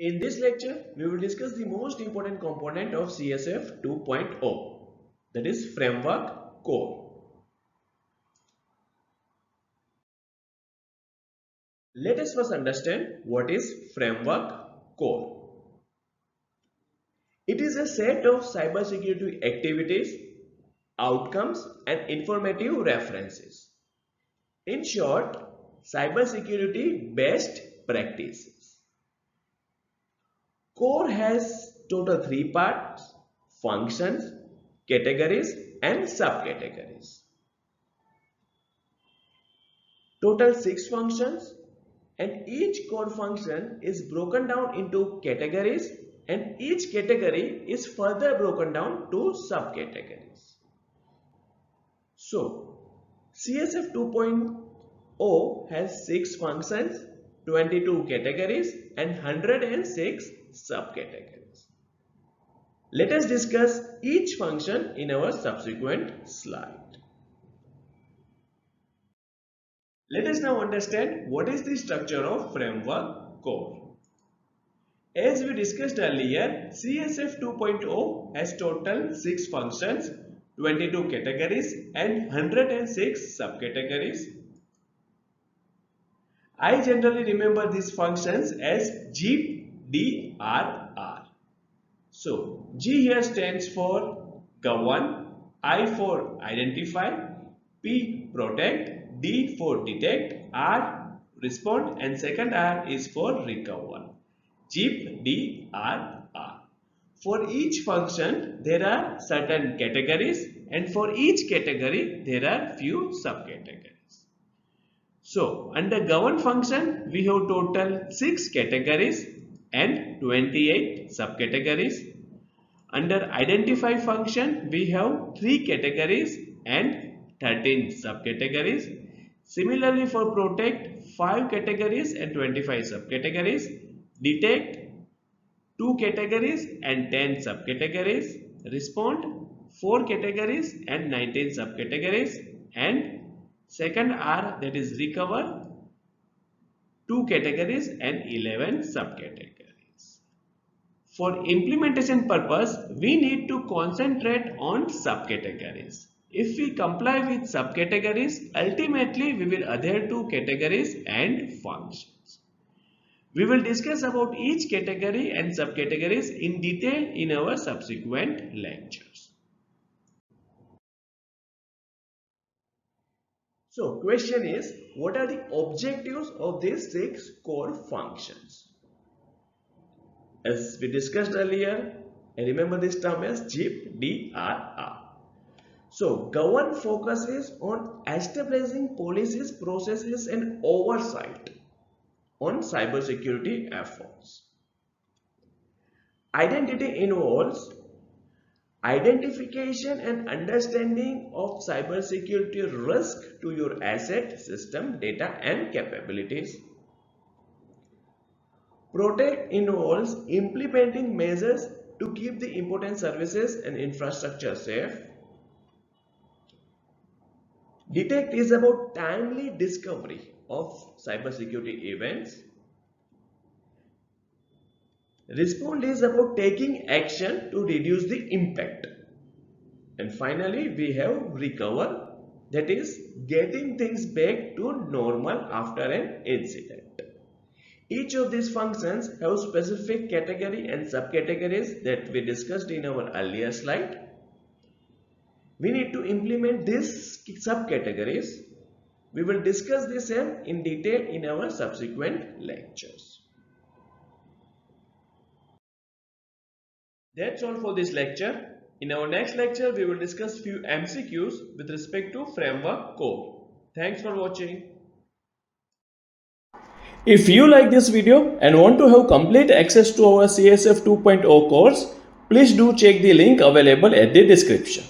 In this lecture, we will discuss the most important component of CSF 2.0, that is Framework Core. Let us first understand what is Framework Core. It is a set of cybersecurity activities, outcomes, and informative references. In short, cybersecurity best practices. Core has total 3 parts: functions, categories, and subcategories. Total 6 functions, and each core function is broken down into categories, and each category is further broken down to subcategories. So, CSF 2.0 has 6 functions, 22 categories, and 106 subcategories. Let us discuss each function in our subsequent slide. Let us now understand what is the structure of Framework Core. As we discussed earlier, CSF 2.0 has total 6 functions, 22 categories, and 106 subcategories. I generally remember these functions as GDRR. So, G here stands for govern, I for identify, P protect, D for detect, R respond, and second R is for recover. GDRR. For each function there are certain categories, and for each category there are few subcategories. So, under govern function, we have total 6 categories and 28 subcategories. Under identify function, we have 3 categories and 13 subcategories. Similarly, for protect, 5 categories and 25 subcategories. Detect, 2 categories and 10 subcategories. Respond, 4 categories and 19 subcategories. And second R, that is recover, 2 categories and 11 subcategories. For implementation purpose, we need to concentrate on subcategories. If we comply with subcategories, ultimately we will adhere to categories and functions. We will discuss about each category and subcategories in detail in our subsequent lectures. So, question is, what are the objectives of these 6 core functions? As we discussed earlier, I remember this term as GDRR. So, govern focuses on establishing policies, processes, and oversight on cybersecurity efforts. Identity involves identification and understanding of cybersecurity risk to your asset, system, data, and capabilities. Protect involves implementing measures to keep the important services and infrastructure safe. Detect is about timely discovery of cybersecurity events. Respond is about taking action to reduce the impact. And finally, we have recover, that is getting things back to normal after an incident. Each of these functions have specific category and subcategories that we discussed in our earlier slide. We need to implement these subcategories. We will discuss this in detail in our subsequent lectures. That's all for this lecture. In our next lecture, we will discuss few MCQs with respect to Framework Core. Thanks for watching. If you like this video and want to have complete access to our CSF 2.0 course, please do check the link available at the description.